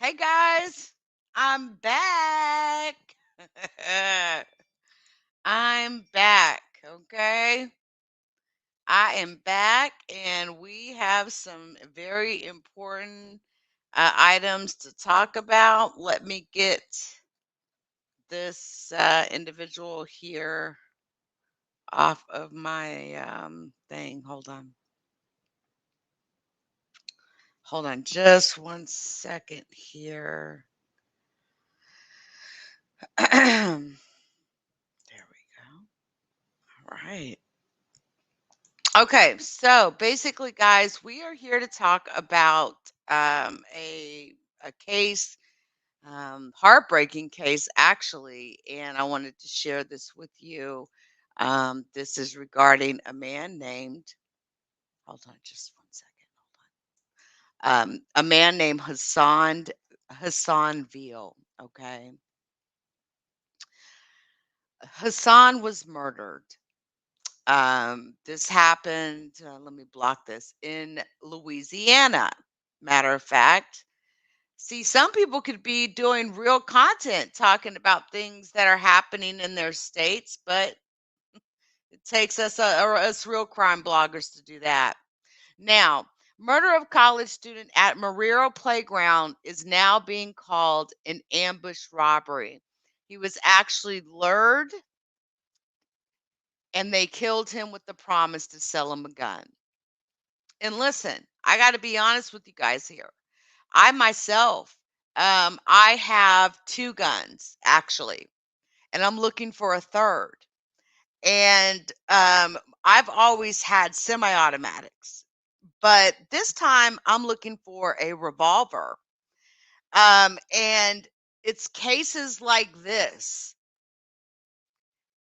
Hey guys, I'm back. I'm back. Okay. I am back, and we have some very important items to talk about. Let me get this individual here off of my thing. Hold on. Hold on just one second here. There we go. All right. Okay, so basically, guys, we are here to talk about a case, heartbreaking case, actually, and I wanted to share this with you. This is regarding a man named. Hold on, just one second. Hold on. A man named Hassan Veal. Okay, Hassan was murdered. This happened, let me block this, in Louisiana. Matter of fact, see, some people could be doing real content talking about things that are happening in their states, but it takes us real crime bloggers to do that. Now, murder of college student at Marrero Playground is now being called an ambush robbery. He was actually lured and they killed him with the promise to sell him a gun. And listen, I got to be honest with you guys here. I myself, I have two guns actually, and I'm looking for a third. And I've always had semi-automatics, but this time I'm looking for a revolver. And it's cases like this.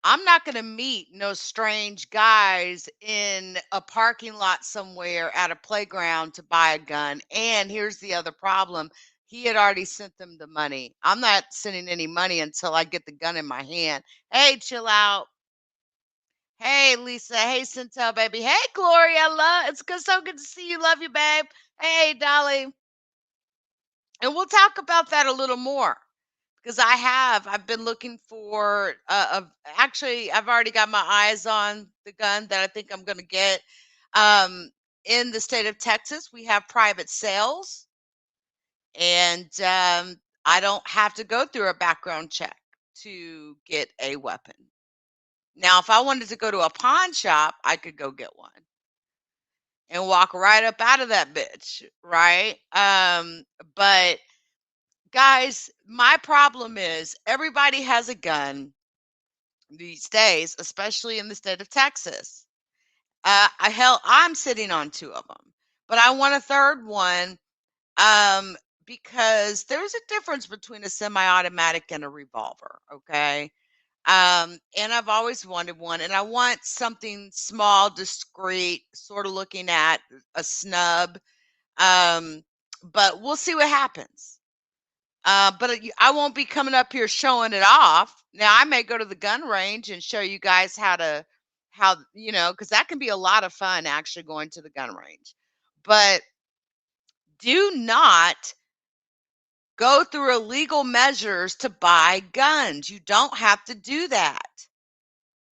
I'm not going to meet no strange guys in a parking lot somewhere at a playground to buy a gun. And here's the other problem. He had already sent them the money. I'm not sending any money until I get the gun in my hand. Hey, chill out. Hey, Lisa. Hey, Centel, baby. Hey, Gloria. It's good, so good to see you. Love you, babe. Hey, Dolly. And we'll talk about that a little more because I've been looking for actually I've already got my eyes on the gun that I think I'm going to get. Um, in the state of Texas, we have private sales, and I don't have to go through a background check to get a weapon. Now, if I wanted to go to a pawn shop, I could go get one and walk right up out of that bitch, right? But guys, my problem is everybody has a gun these days, especially in the state of Texas. I'm sitting on two of them, but I want a third one, um, because there's a difference between a semi-automatic and a revolver. Okay. And I've always wanted one, and I want something small, discreet, sort of looking at a snub. Um, but we'll see what happens. But I won't be coming up here showing it off. Now I may go to the gun range and show you guys because that can be a lot of fun actually going to the gun range. But do not go through illegal measures to buy guns. You don't have to do that.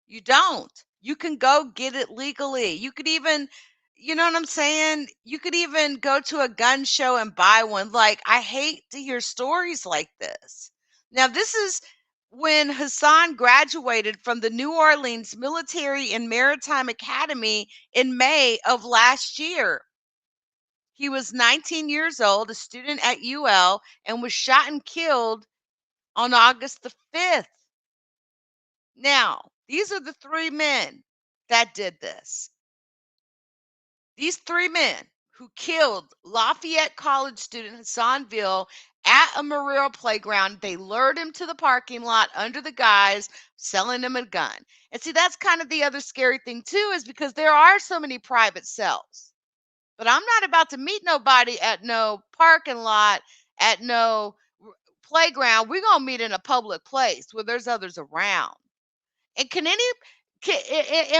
You don't. You can go get it legally. You could even, you know what I'm saying? You could even go to a gun show and buy one. Like, I hate to hear stories like this. Now, this is when Hassan graduated from the New Orleans Military and Maritime Academy in May of last year. He was 19 years old, a student at UL, and was shot and killed on August the 5th. Now, these are the three men that did this. These three men who killed Lafayette College student Hassan Veal at a Marrero playground, they lured him to the parking lot under the guise selling him a gun. And see, that's kind of the other scary thing too, is because there are so many private cells. But I'm not about to meet nobody at no parking lot, at no playground. We're going to meet in a public place where there's others around. And am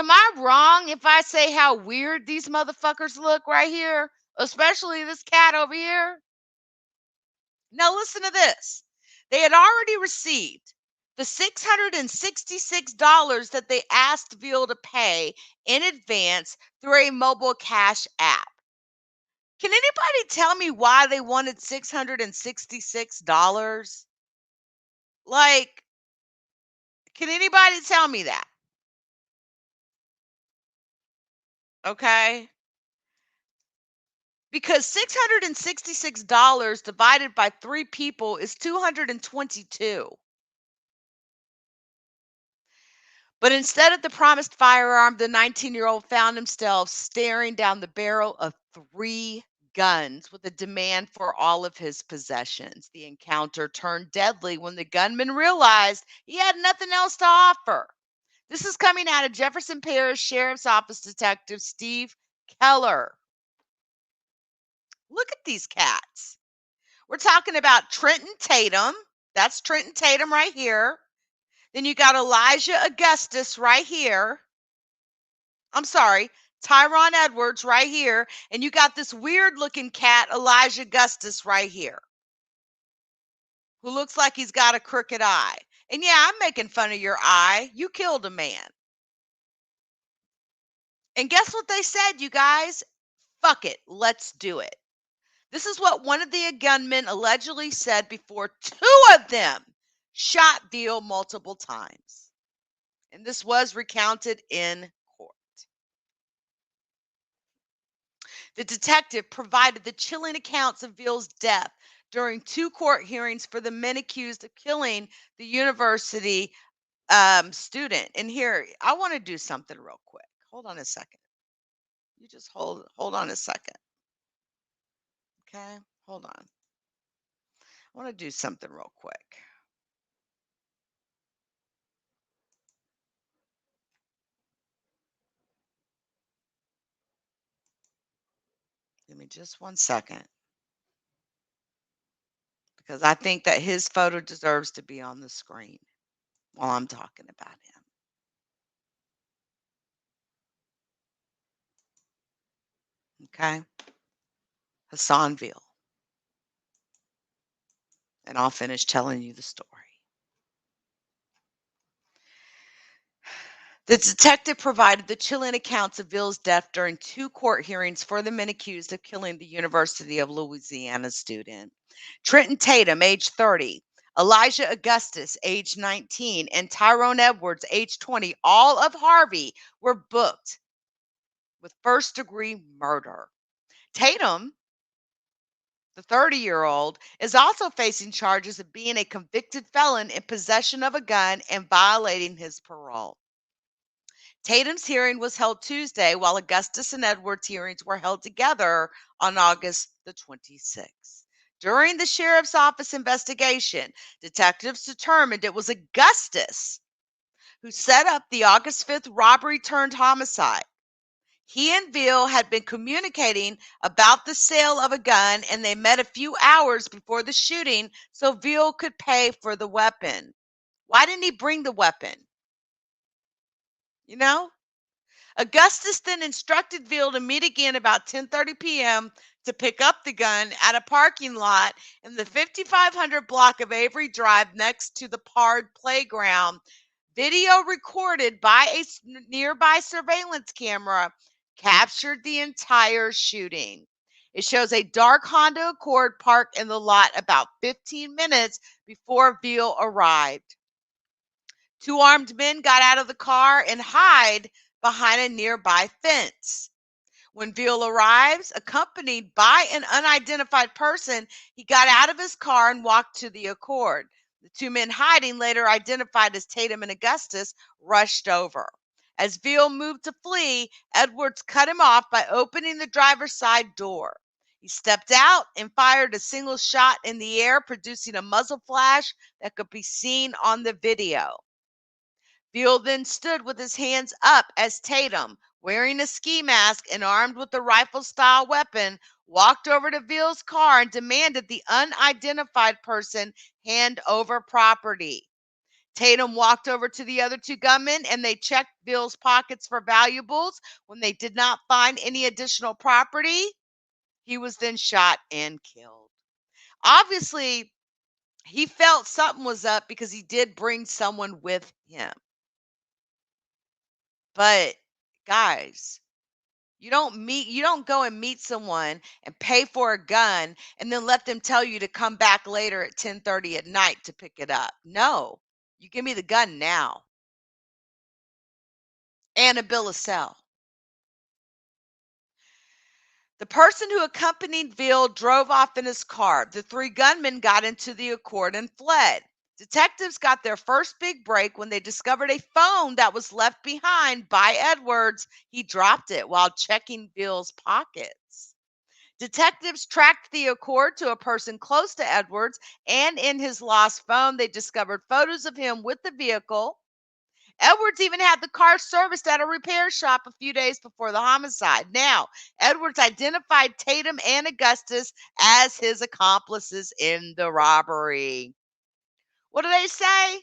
I wrong if I say how weird these motherfuckers look right here? Especially this cat over here. Now, listen to this. They had already received the $666 that they asked Veal to pay in advance through a mobile cash app. Can anybody tell me why they wanted $666? Like, can anybody tell me that? Okay. Because $666 divided by three people is 222. But instead of the promised firearm, the 19-year-old found himself staring down the barrel of three guns with a demand for all of his possessions. The encounter turned deadly when the gunman realized he had nothing else to offer. This is coming out of Jefferson Parish Sheriff's Office Detective Steve Keller. Look at these cats. We're talking about Trenton Tatum. That's Trenton Tatum right here. Then you got Elijah Augustus right here. I'm sorry, Tyron Edwards right here. And you got this weird looking cat, Elijah Augustus, right here, who looks like he's got a crooked eye. And yeah, I'm making fun of your eye. You killed a man. And guess what they said, you guys? Fuck it. Let's do it. This is what one of the gunmen allegedly said before two of them shot Veal multiple times. And this was recounted in court. The detective provided the chilling accounts of Veal's death during two court hearings for the men accused of killing the university student. And here, I want to do something real quick. Hold on a second. You just hold on a second. Okay, hold on. I want to do something real quick. Give me just 1 second because I think that his photo deserves to be on the screen while I'm talking about him. Okay, Hassan Veal. And I'll finish telling you the story. The detective provided the chilling accounts of Veal's death during two court hearings for the men accused of killing the University of Louisiana student. Trenton Tatum, age 30, Elijah Augustus, age 19, and Tyrone Edwards, age 20, all of Harvey, were booked with first-degree murder. Tatum, the 30-year-old, is also facing charges of being a convicted felon in possession of a gun and violating his parole. Tatum's hearing was held Tuesday, while Augustus and Edwards' hearings were held together on August the 26th. During the sheriff's office investigation, detectives determined it was Augustus who set up the August 5th robbery turned homicide. He and Veal had been communicating about the sale of a gun, and they met a few hours before the shooting so Veal could pay for the weapon. Why didn't he bring the weapon? You know? Augustus then instructed Veal to meet again about 10:30 p.m. to pick up the gun at a parking lot in the 5500 block of Avery Drive next to the Pard playground. Video recorded by a nearby surveillance camera captured the entire shooting. It shows a dark Honda Accord parked in the lot about 15 minutes before Veal arrived. Two armed men got out of the car and hide behind a nearby fence. When Veal arrives, accompanied by an unidentified person, he got out of his car and walked to the Accord. The two men hiding, later identified as Tatum and Augustus, rushed over. As Veal moved to flee, Edwards cut him off by opening the driver's side door. He stepped out and fired a single shot in the air, producing a muzzle flash that could be seen on the video. Veal then stood with his hands up as Tatum, wearing a ski mask and armed with a rifle-style weapon, walked over to Veal's car and demanded the unidentified person hand over property. Tatum walked over to the other two gunmen and they checked Veal's pockets for valuables. When they did not find any additional property, he was then shot and killed. Obviously, he felt something was up because he did bring someone with him. But guys, you don't go and meet someone and pay for a gun and then let them tell you to come back later at 10:30 at night to pick it up. No. You give me the gun now and a bill of sale. The person who accompanied Veal drove off in his car. The three gunmen got into the Accord and fled. Detectives got their first big break when they discovered a phone that was left behind by Edwards. He dropped it while checking Veal's pockets. Detectives tracked the Accord to a person close to Edwards, and in his lost phone, they discovered photos of him with the vehicle. Edwards even had the car serviced at a repair shop a few days before the homicide. Now, Edwards identified Tatum and Augustus as his accomplices in the robbery. What do they say?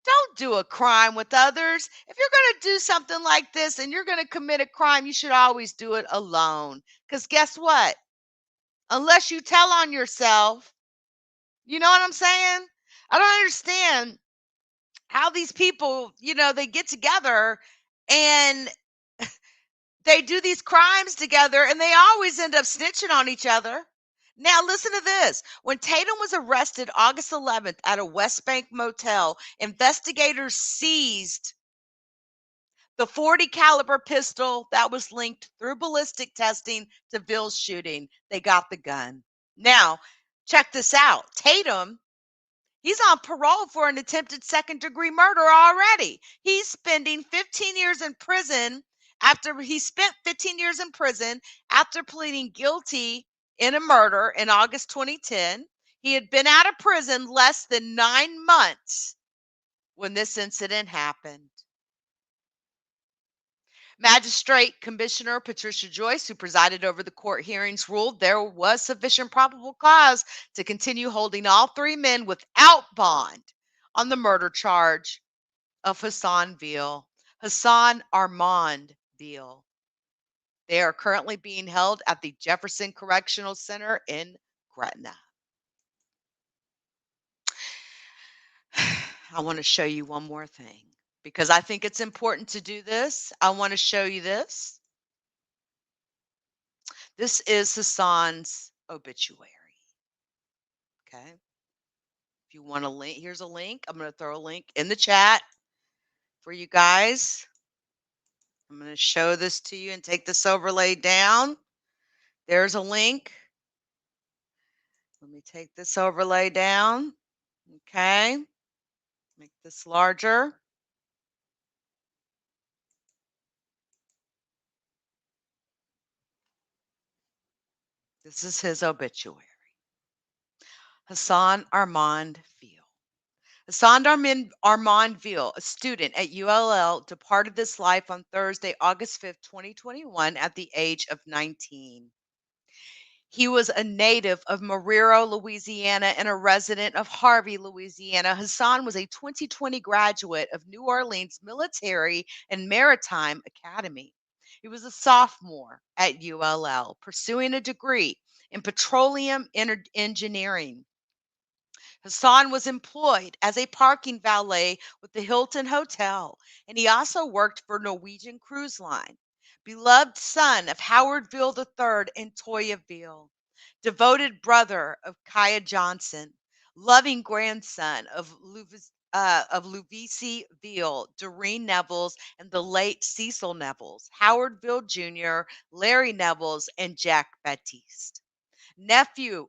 Don't do a crime with others. If you're going to do something like this and you're going to commit a crime, you should always do it alone. Because guess what? Unless you tell on yourself, you know what I'm saying? I don't understand how these people, they get together and they do these crimes together and they always end up snitching on each other. Now, listen to this. When Tatum was arrested August 11th at a West Bank motel, investigators seized the 40 caliber pistol that was linked through ballistic testing to Veal's shooting. They got the gun. Now, check this out. Tatum, he's on parole for an attempted second-degree murder already. He's spending 15 years in prison after he spent 15 years in prison after pleading guilty in a murder in August 2010. He had been out of prison less than 9 months when this incident happened. Magistrate Commissioner Patricia Joyce, who presided over the court hearings, ruled there was sufficient probable cause to continue holding all three men without bond on the murder charge of Hassan Veal, Hassan Armand Veal. They are currently being held at the Jefferson Correctional Center in Gretna. I want to show you one more thing because I think it's important to do this. I want to show you this. This is Hassan's obituary. Okay. If you want a link, here's a link. I'm going to throw a link in the chat for you guys. I'm going to show this to you and take this overlay down. There's a link. Let me take this overlay down. Okay. Make this larger. This is his obituary. Hassan Armand Veal. Hassan Armand Veal, a student at ULL, departed this life on Thursday, August 5th, 2021, at the age of 19. He was a native of Marrero, Louisiana, and a resident of Harvey, Louisiana. Hassan was a 2020 graduate of New Orleans Military and Maritime Academy. He was a sophomore at ULL, pursuing a degree in petroleum engineering. Hassan was employed as a parking valet with the Hilton Hotel, and he also worked for Norwegian Cruise Line. Beloved son of Howard Veal III and Toya Veal, devoted brother of Kaya Johnson, loving grandson of Louvisi Veal, Doreen Nevels, and the late Cecil Nevels, Howard Veal Jr., Larry Nevels, and Jack Baptiste. Nephew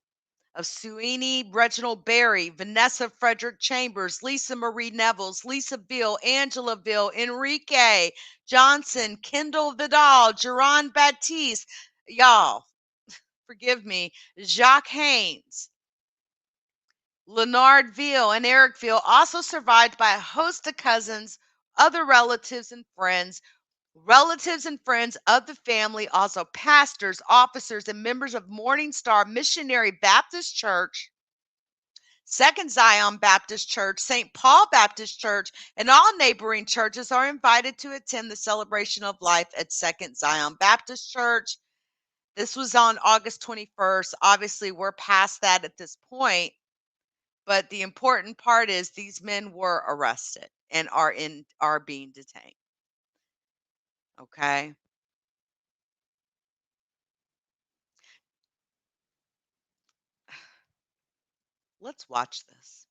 of Suini Reginald Berry, Vanessa Frederick Chambers, Lisa Marie Nevels, Lisa Veal, Angela Veal, Enrique Johnson, Kendall Vidal, Geron Baptiste, y'all, forgive me, Jacques Haynes, Leonard Veal, and Eric Veal, also survived by a host of cousins, other relatives and friends. Relatives and friends of the family, also pastors, officers, and members of Morning Star Missionary Baptist Church, Second Zion Baptist Church, St. Paul Baptist Church, and all neighboring churches are invited to attend the celebration of life at Second Zion Baptist Church. This was on August 21st. Obviously, we're past that at this point, but the important part is these men were arrested and are being detained. Okay? Let's watch this.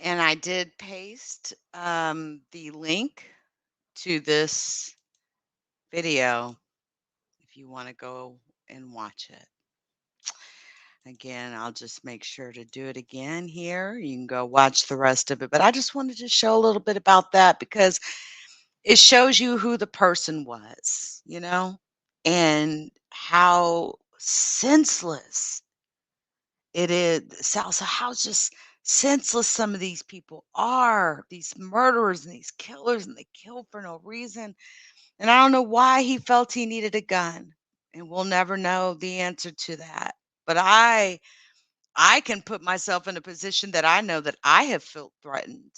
And I did paste the link to this video if you want to go and watch it. Again, I'll just make sure to do it again here. You can go watch the rest of it. But I just wanted to show a little bit about that because it shows you who the person was, and how senseless it is. So how just senseless some of these people are, these murderers and these killers, and they kill for no reason. And I don't know why he felt he needed a gun. And we'll never know the answer to that. But I can put myself in a position that I know that I have felt threatened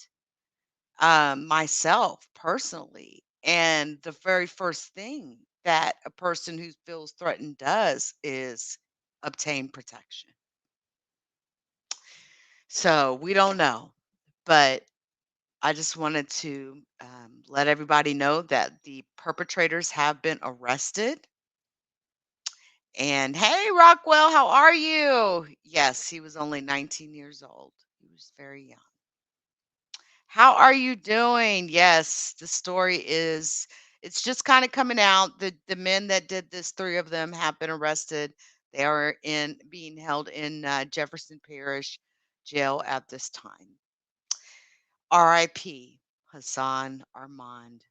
myself personally. And the very first thing that a person who feels threatened does is obtain protection. So we don't know. But I just wanted to let everybody know that the perpetrators have been arrested. And hey, Rockwell, how are you? Yes, he was only 19 years old. He was very young. How are you doing? Yes, the story is it's just kind of coming out. The men that did this, three of them have been arrested. They are in being held in Jefferson Parish jail at this time. R.I.P. Hassan Armand